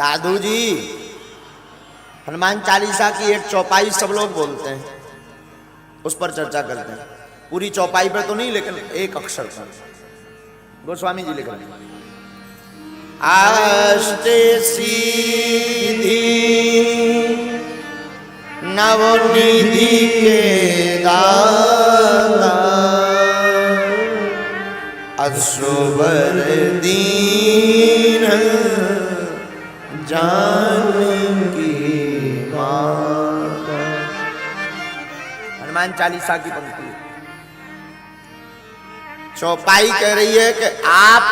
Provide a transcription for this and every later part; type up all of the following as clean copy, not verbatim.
साधु जी, हनुमान चालीसा की एक चौपाई सब लोग बोलते हैं, उस पर चर्चा करते हैं। पूरी चौपाई पर तो नहीं, लेकिन एक अक्षर पर। गोस्वामी जी लिख रहे हैं, अष्ट सीधी नवनिधि के दाता, असुबर दीन जानकी माता। हनुमान चालीसा की पंक्ति चौपाई कह रही है कि आप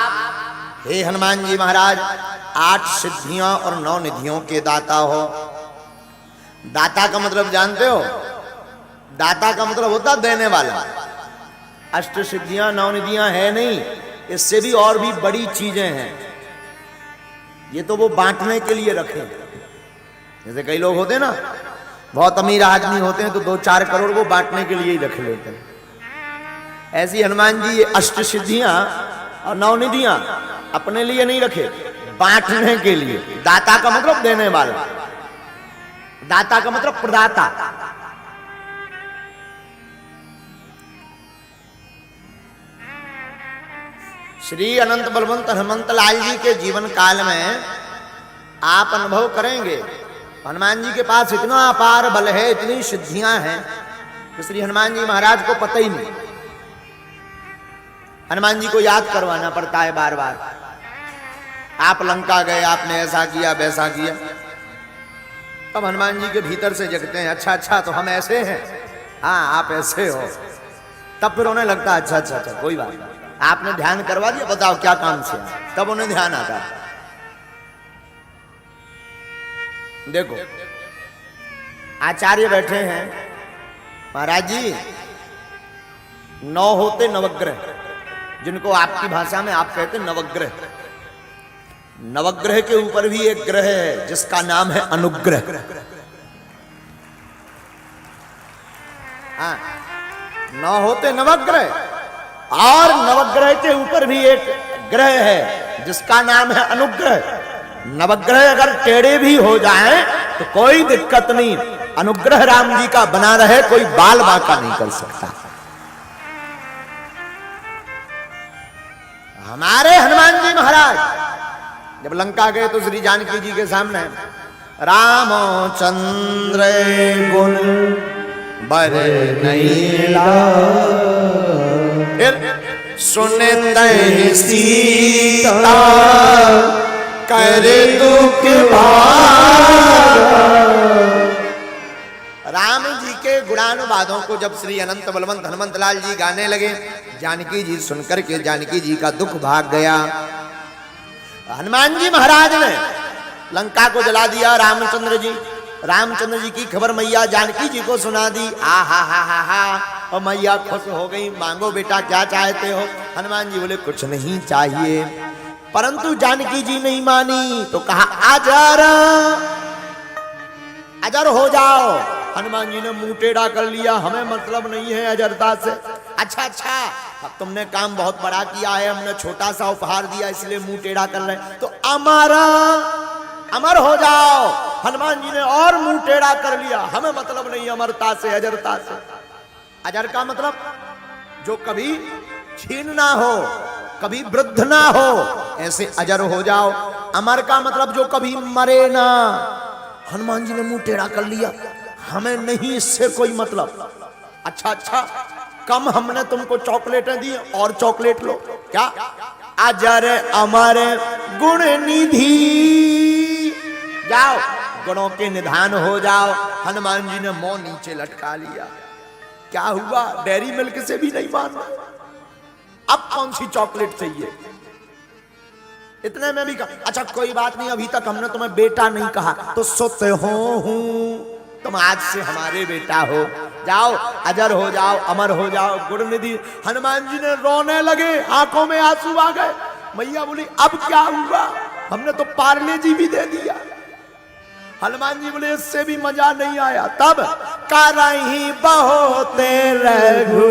हे हनुमान जी महाराज 8 सिद्धियां और 9 निधियों के दाता हो। दाता का मतलब जानते हो? दाता का मतलब होता देने वाला। अष्ट सिद्धियां 9 निधियां है नहीं, इससे भी और भी बड़ी चीजें हैं। ये तो वो बांटने के लिए रखे। जैसे कई लोग होते हैं ना, बहुत अमीर आदमी होते हैं तो 2-4 करोड़ वो बांटने के लिए ही रख लेते हैं। ऐसी हनुमान जी ये अष्ट सिद्धियां और 9 निधियां अपने लिए नहीं रखे, बांटने के लिए। दाता का मतलब देने वाला, दाता का मतलब प्रदाता। श्री अनंत बलवंत हनुमंत लाल जी के जीवन काल में आप अनुभव करेंगे, हनुमान जी के पास इतना अपार बल है, इतनी सिद्धियां हैं कि श्री हनुमान जी महाराज को पता ही नहीं। हनुमान जी को याद करवाना पड़ता है बार बार। आप लंका गए, आपने ऐसा किया वैसा किया, तब हनुमान जी के भीतर से जगते हैं, अच्छा अच्छा तो हम ऐसे हैं, हाँ आप ऐसे हो। तब फिर उन्हें लगता है अच्छा अच्छा अच्छा कोई बात नहीं, आपने ध्यान करवा दिया, बताओ क्या काम से। तब उन्हें ध्यान आता। देखो आचार्य बैठे हैं, महाराज जी 9 होते नवग्रह, जिनको आपकी भाषा में आप कहते हैं नवग्रह। नवग्रह के ऊपर भी एक ग्रह है जिसका नाम है अनुग्रह। हाँ, 9 होते नवग्रह, और नवग्रह के ऊपर भी एक ग्रह है जिसका नाम है अनुग्रह। नवग्रह अगर टेढ़े भी हो जाएं तो कोई दिक्कत नहीं, अनुग्रह राम जी का बना रहे, कोई बाल बांका नहीं कर सकता। हमारे हनुमान जी महाराज जब लंका गए तो श्री जानकी जी के सामने रामचंद्र गुण बर नैला, फिर सुनते सीता कर दुख भागा। राम जी के गुणानुवादों को जब श्री अनंत बलवंत हनुमंत लाल जी गाने लगे, जानकी जी सुनकर के जानकी जी का दुख भाग गया। हनुमान जी महाराज ने लंका को जला दिया। रामचंद्र जी की खबर मैया जानकी जी को सुना दी। आ हा और मैया खुश हो गई, मांगो बेटा क्या चाहते हो। हनुमान जी बोले कुछ नहीं चाहिए, परंतु जानकी जी नहीं मानी तो कहा अजर हो जाओ। हनुमान जी ने मुंह टेढ़ा कर लिया, हमें मतलब नहीं है अजरता से। अच्छा अब तुमने काम बहुत बड़ा किया है, हमने छोटा सा उपहार दिया इसलिए मुंह टेढ़ा कर रहे, तो अमर हो जाओ। हनुमान जी ने और मुंह टेढ़ा कर लिया, हमें मतलब नहीं अमरता से अजरता से। अजर का मतलब जो कभी छीन ना हो, कभी वृद्ध ना हो, ऐसे अजर हो जाओ। अमर का मतलब जो कभी मरे ना। हनुमान जी ने मुंह टेढ़ा कर लिया, हमें नहीं इससे कोई मतलब। अच्छा कम हमने तुमको चॉकलेटें दी और चॉकलेट लो। क्या? अजर अमर गुण निधि, जाओ गुणों के निधान हो जाओ। हनुमान जी ने मुंह नीचे लटका लिया। क्या हुआ? डेयरी मिल्क से भी नहीं माना, अब कौन सी चॉकलेट चाहिए। इतने में भी कहा अच्छा कोई बात नहीं, अभी तक हमने तुम्हें बेटा नहीं कहा, तो सोते हो तुम आज से हमारे बेटा हो, जाओ अजर हो जाओ, अमर हो जाओ, गुण निधि। हनुमान जी ने रोने लगे, आंखों में आंसू आ गए। मैया बोली अब क्या हुआ, हमने तो पार्ले जी भी दे दिया। हनुमान जी बोले इससे भी मजा नहीं आया। तब करही बहुत रघु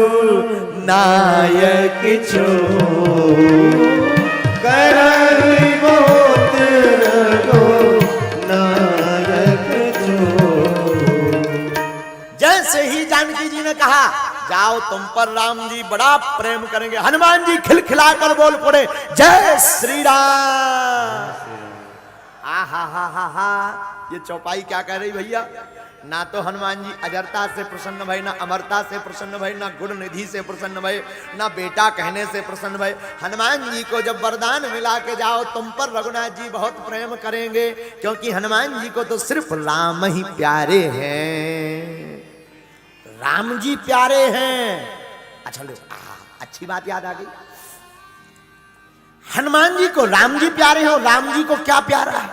नायक छो, करही बहुत रघु जाओ तुम पर राम जी बड़ा प्रेम करेंगे। हनुमान जी खिलखिला कर बोल पड़े, जय श्री राम। हा हा हा हा हा। ये चौपाई क्या कह रही भैया? ना तो हनुमान जी अजरता से प्रसन्न भय, ना अमरता से प्रसन्न भय, ना गुण निधि से प्रसन्न भय, ना बेटा कहने से प्रसन्न भय। हनुमान जी को जब वरदान मिला के जाओ तुम पर रघुनाथ जी बहुत प्रेम करेंगे, क्योंकि हनुमान जी को तो सिर्फ राम ही प्यारे हैं, राम जी प्यारे हैं। अच्छा लो, अच्छी बात याद आ गई। हनुमान जी को राम जी प्यारे हो, राम जी को क्या प्यारा है?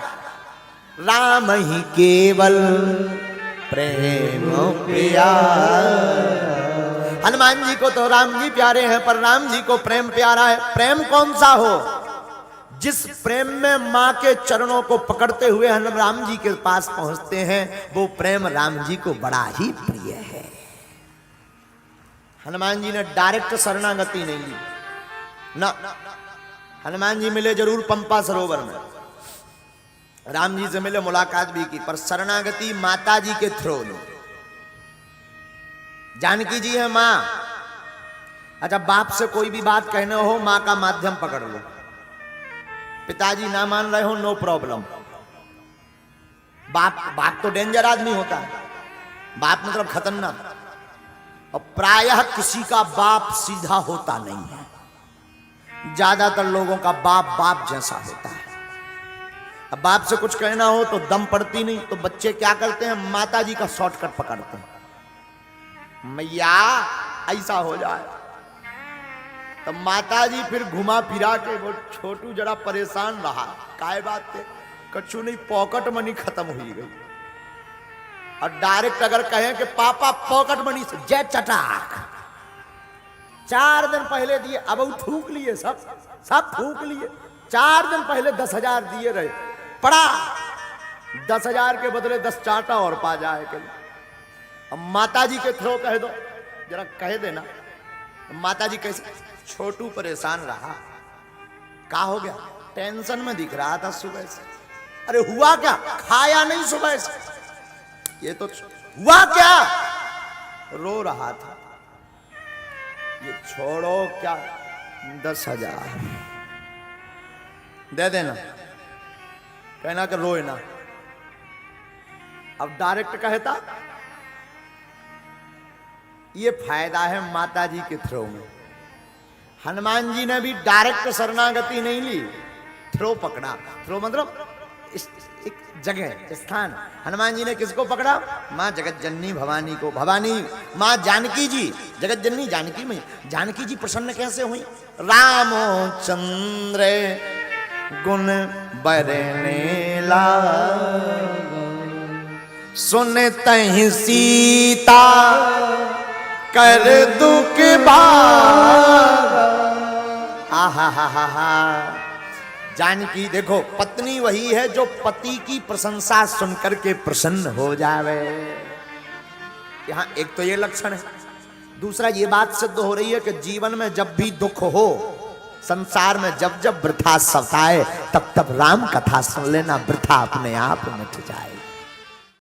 राम ही केवल प्रेम प्यार। हनुमान जी को तो राम जी प्यारे हैं, पर राम जी को प्रेम प्यारा है। प्रेम कौन सा हो? जिस प्रेम में मां के चरणों को पकड़ते हुए हम राम जी के पास पहुंचते हैं, वो प्रेम राम जी को बड़ा ही प्रिय है। हनुमान जी ने डायरेक्ट शरणागति नहीं ली ना। हनुमान जी मिले जरूर पंपा सरोवर में, राम जी से मिले, मुलाकात भी की, पर शरणागति माता जी के थ्रू लो। जानकी जी है मां। अच्छा, बाप से कोई भी बात कहना हो, मां का माध्यम पकड़ लो। पिताजी ना मान रहे हो, नो प्रॉब्लम। बाप तो डेंजर आदमी होता है, बाप मतलब खतरनाक। और प्रायः किसी का बाप सीधा होता नहीं है, ज्यादातर लोगों का बाप बाप जैसा होता है। अब बाप से कुछ कहना हो तो दम पड़ती नहीं, तो बच्चे क्या करते हैं, माता जी का शॉर्टकट पकड़ते हैं। मैया ऐसा हो जाए तो माता जी फिर घुमा फिरा के, वो छोटू जरा परेशान रहा, काय बात थे, कछु नहीं, पॉकेट मनी खत्म हुई गई। और डायरेक्ट अगर कहें कि पापा पॉकेट मनी से जय चटाक, 4 दिन पहले दिए, अब वो थूक लिए, सब थूक लिए। 4 दिन पहले 10,000 दिए रहे, पड़ा 10,000 के बदले 10 चाटा और पा जाए के। अब माता जी के थ्रो कह दो, जरा कह देना, माता जी कैसे? छोटू परेशान रहा, क्या हो गया? टेंशन में दिख रहा था सुबह से। अरे हुआ क्या? खाया नहीं सुबह से। ये तो हुआ क्या? रो रहा था। ये छोड़ो, क्या 10,000 दे देना, कहना कि रोए ना। अब डायरेक्ट कहता, ये फायदा है माता जी के थ्रो में। हनुमान जी ने भी डायरेक्ट शरणागति नहीं ली, थ्रो पकड़ा। थ्रो मतलब एक जगह, स्थान। हनुमान जी ने किसको पकड़ा? मां जगत जननी भवानी को। भवानी मां जानकी जी, जगत जननी जानकी में। जानकी जी प्रसन्न कैसे हुई? रामचंद्र गुण बरने लागा, सुनतहि सीता कर दुख भागा। आहा हा हा हा। जानकी देखो, पत्नी वही है जो पति की प्रशंसा सुनकर के प्रसन्न हो जावे। यहां एक तो ये लक्षण है। दूसरा ये बात सिद्ध हो रही है कि जीवन में जब भी दुख हो, संसार में जब जब वृथा सताए, तब तब राम कथा सुन लेना, वृथा अपने आप मिट जाए।